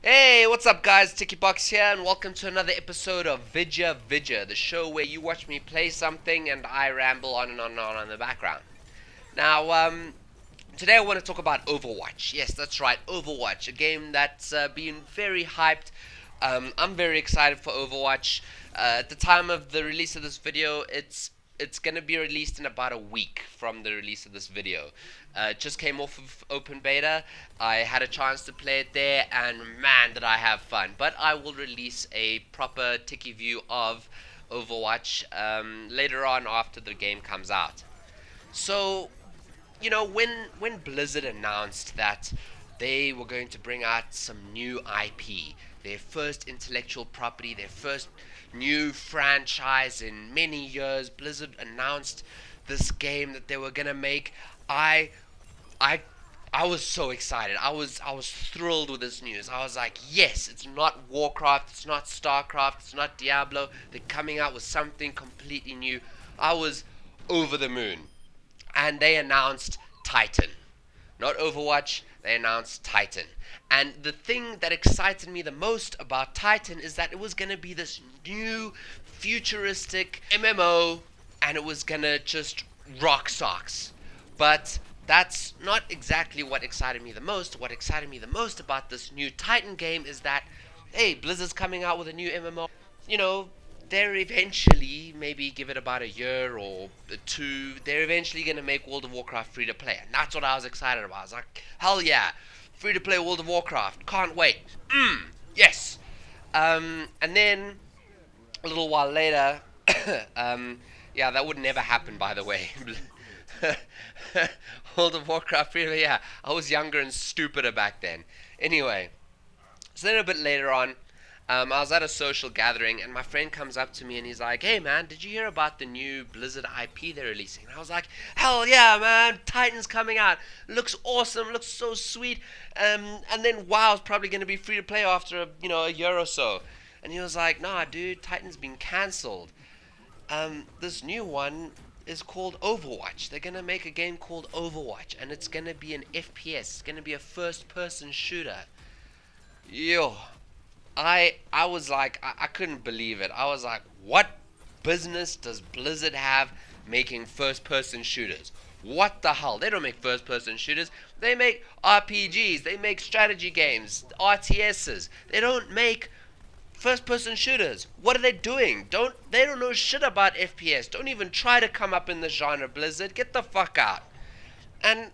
Hey, what's up, guys? Tiki-Boxx here, and welcome to another episode of Vidya, the show where you watch me play something and I ramble on and on and on in the background. Now, today I want to talk about Overwatch. Yes, that's right, Overwatch, a game that's been very hyped. I'm very excited for Overwatch. At the time of the release of this video, it's gonna be released in about a week from the release of this video. It just came off of open beta. I had a chance to play it there, and man, did I have fun! But I will release a proper tiki view of Overwatch later on after the game comes out. So when Blizzard announced that they were going to bring out some new IP, their first intellectual property, their first new franchise in many years, Blizzard announced this game that they were gonna make. I I I was so excited. I was thrilled with this news. I was like, yes, it's not Warcraft, it's not Starcraft, it's not Diablo. They're coming out with something completely new. I was over the moon. And they announced Titan. Not Overwatch, they announced Titan. And the thing that excited me the most about Titan is that it was going to be this new futuristic MMO and it was going to just rock socks. But that's not exactly what excited me the most. What excited me the most about this new Titan game is that, hey, Blizzard's coming out with a new MMO. You know, they're eventually, maybe give it about a year or two, they're eventually going to make World of Warcraft free to play. And that's what I was excited about. I was like, hell yeah, free to play World of Warcraft. Can't wait. Yes. And then a little while later, yeah, that would never happen, by the way. World of Warcraft, really, yeah. I was younger and stupider back then. Anyway, so then a bit later on, I was at a social gathering and my friend comes up to me and he's like, "Hey man, did you hear about the new Blizzard IP they're releasing?" And I was like, "Hell yeah, man! Titan's coming out. Looks awesome. Looks so sweet. And then WoW's probably going to be free to play after a year or so." And he was like, "Nah, dude, Titan's been cancelled. This new one is called Overwatch. They're gonna make a game called Overwatch, and it's gonna be an FPS. It's gonna be a first-person shooter." Yo, I was like, I couldn't believe it. I was like, what business does Blizzard have making first person shooters? What the hell? They don't make first person shooters. They make RPGs, they make strategy games, RTSs. They don't make first person shooters. What are they doing? They don't know shit about FPS. Don't even try to come up in the genre, Blizzard. Get the fuck out. And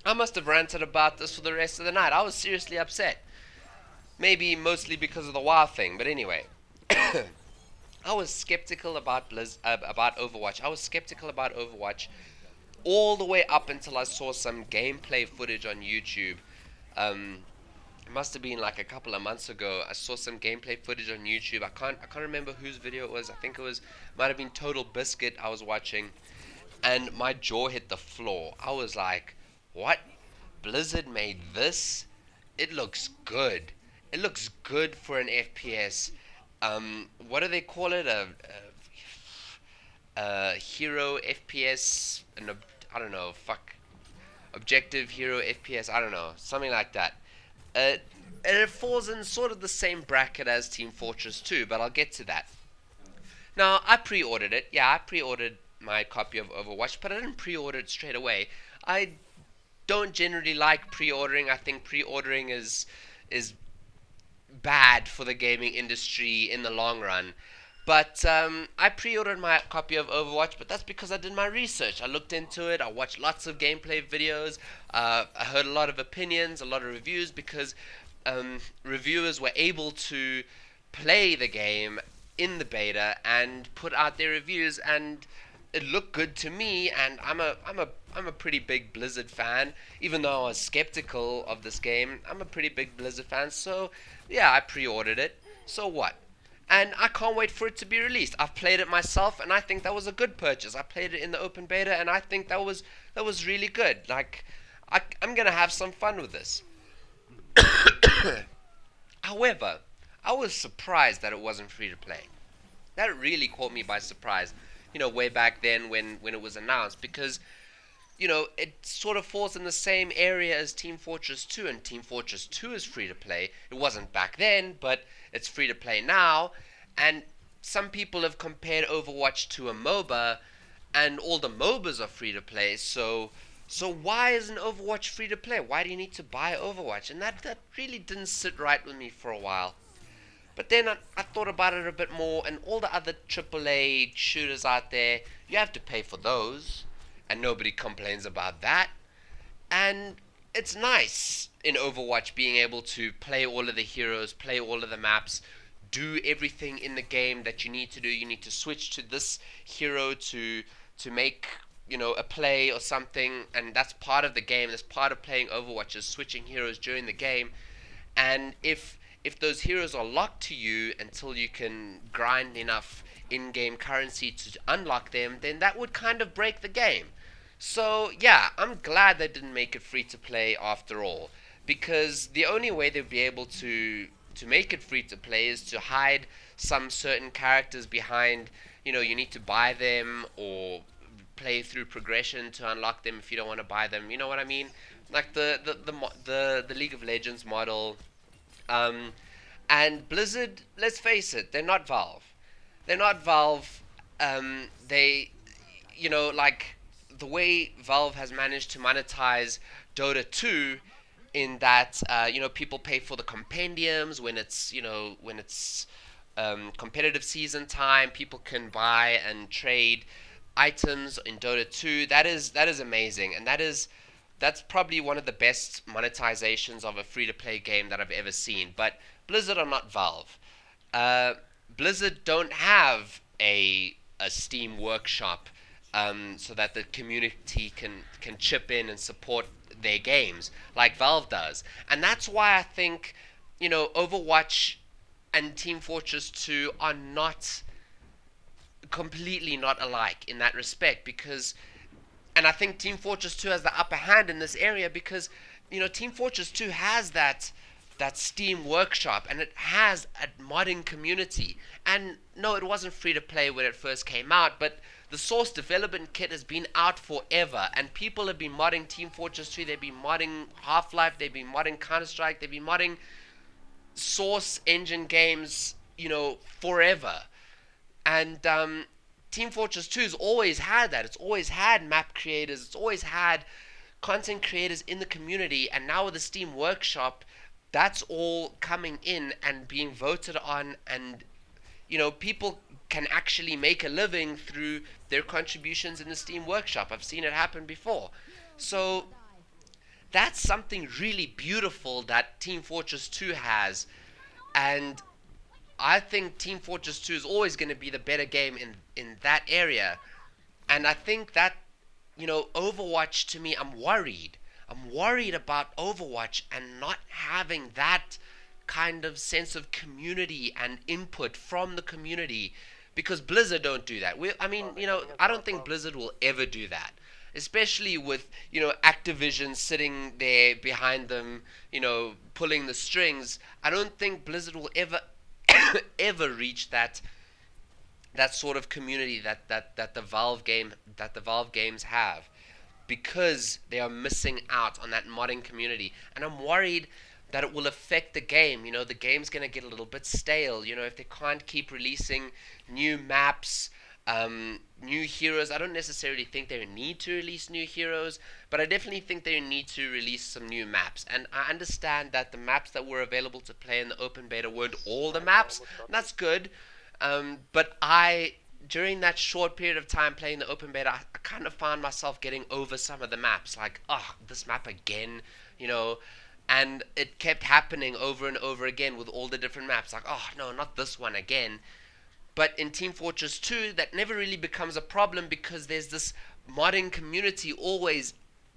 I must have ranted about this for the rest of the night. I was seriously upset. Maybe mostly because of the WoW thing, but anyway. I was skeptical about Overwatch. I was skeptical about Overwatch all the way up until I saw some gameplay footage on YouTube. It must have been like a couple of months ago. I saw some gameplay footage on YouTube. I can't remember whose video it was. I think it was might have been Total Biscuit I was watching, and my jaw hit the floor. I was like, "What? Blizzard made this? It looks good. It looks good for an FPS. What do they call it? A hero FPS? I don't know. Fuck. Objective hero FPS. I don't know. Something like that. Uh, and it falls in sort of the same bracket as Team Fortress 2, but I'll get to that. Now, I pre-ordered it. Yeah, I pre-ordered my copy of Overwatch, but I didn't pre-order it straight away. I don't generally like pre-ordering. I think pre-ordering is bad for the gaming industry in the long run. But I pre-ordered my copy of Overwatch, but that's because I did my research. I looked into it. I watched lots of gameplay videos. I heard a lot of opinions, a lot of reviews, because reviewers were able to play the game in the beta and put out their reviews, and it looked good to me. And I'm a pretty big Blizzard fan, even though I was skeptical of this game. I'm a pretty big Blizzard fan, so yeah, I pre-ordered it. So what? And I can't wait for it to be released. I've played it myself, and I think that was a good purchase. I played it in the open beta, and I think that was really good. Like, I'm gonna have some fun with this. However, I was surprised that it wasn't free to play. That really caught me by surprise. Way back then when it was announced, because it sort of falls in the same area as Team Fortress 2, and Team Fortress 2 is free to play. It wasn't back then, but it's free to play now. And some people have compared Overwatch to a MOBA, and all the MOBAs are free to play. So why isn't Overwatch free to play? Why do you need to buy Overwatch? And that really didn't sit right with me for a while. But then I thought about it a bit more, and all the other AAA shooters out there, you have to pay for those, and nobody complains about that. And it's nice in Overwatch being able to play all of the heroes, play all of the maps, do everything in the game that you need to do. You need to switch to this hero to make a play or something, and that's part of the game. That's part of playing Overwatch, is switching heroes during the game. And if those heroes are locked to you until you can grind enough in-game currency to unlock them, then that would kind of break the game. So yeah, I'm glad they didn't make it free to play after all, because the only way they'd be able to make it free to play is to hide some certain characters behind, you need to buy them or play through progression to unlock them if you don't want to buy them. You know what I mean? Like the League of Legends model. Um, and Blizzard, let's face it, they're not Valve. They're not Valve. They, like the way Valve has managed to monetize Dota 2, in that people pay for the compendiums when it's competitive season time. People can buy and trade items in Dota 2. That is amazing, and that's probably one of the best monetizations of a free to play game that I've ever seen. But Blizzard are not Valve. Uh, Blizzard don't have a Steam workshop, so that the community can chip in and support their games like Valve does. And that's why I think Overwatch and Team Fortress 2 are not completely not alike in that respect, because and I think Team Fortress 2 has the upper hand in this area because Team Fortress 2 has that Steam workshop, and it has a modding community. And no, it wasn't free to play when it first came out, but the source development kit has been out forever, and people have been modding Team Fortress 2. They've been modding Half-Life, they've been modding Counter-Strike, they've been modding source engine games, forever. And Team Fortress 2 has always had that. It's always had map creators. It's always had content creators in the community. And now with the Steam Workshop, that's all coming in and being voted on. And, people can actually make a living through their contributions in the Steam Workshop. I've seen it happen before. So that's something really beautiful that Team Fortress 2 has. And I think Team Fortress 2 is always going to be the better game in that area. And I think that, Overwatch, to me, I'm worried. I'm worried about Overwatch and not having that kind of sense of community and input from the community, because Blizzard don't do that. I don't think Blizzard will ever do that. Especially with, Activision sitting there behind them, pulling the strings. I don't think Blizzard will ever reach that sort of community that the Valve games have, because they are missing out on that modding community. And I'm worried that it will affect the game. The game's going to get a little bit stale, if they can't keep releasing new maps, new heroes. I don't necessarily think they need to release new heroes, but I definitely think they need to release some new maps. And I understand that the maps that were available to play in the open beta weren't all the maps, and that's good. But during that short period of time playing the open beta, I kind of found myself getting over some of the maps. Like, oh, this map again, and it kept happening over and over again with all the different maps. Like, oh, no, not this one again. But in Team Fortress 2, that never really becomes a problem, because there's this modding community always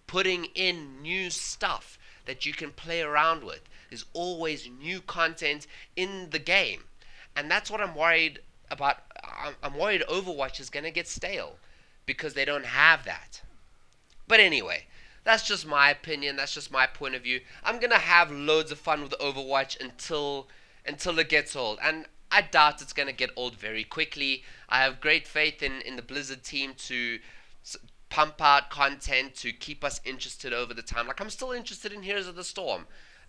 putting in new stuff that you can play around with. There's always new content in the game. And that's what I'm worried about. I'm worried Overwatch is going to get stale because they don't have that. But anyway, that's just my opinion. That's just my point of view. I'm going to have loads of fun with Overwatch until it gets old. And I doubt it's going to get old very quickly. I have great faith in the Blizzard team to pump out content to keep us interested over the time. Like, I'm still interested in Heroes of the Storm.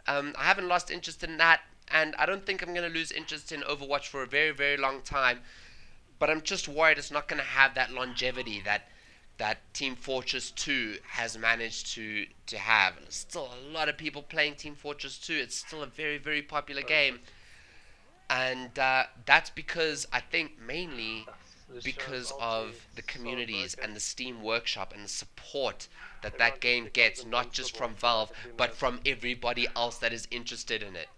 I haven't lost interest in that, and I don't think I'm going to lose interest in Overwatch for a very, very long time. But I'm just worried it's not going to have that longevity that Team Fortress 2 has managed to have. And there's still a lot of people playing Team Fortress 2. It's still a very, very popular game. And that's because, I think, mainly because of the communities and the Steam Workshop and the support that that game gets, not just from Valve, but from everybody else that is interested in it.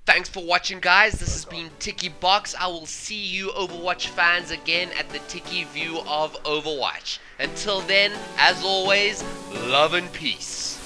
Thanks for watching, guys. This has been Tiki-Boxx. I will see you Overwatch fans again at the Tiki View of Overwatch. Until then, as always, love and peace.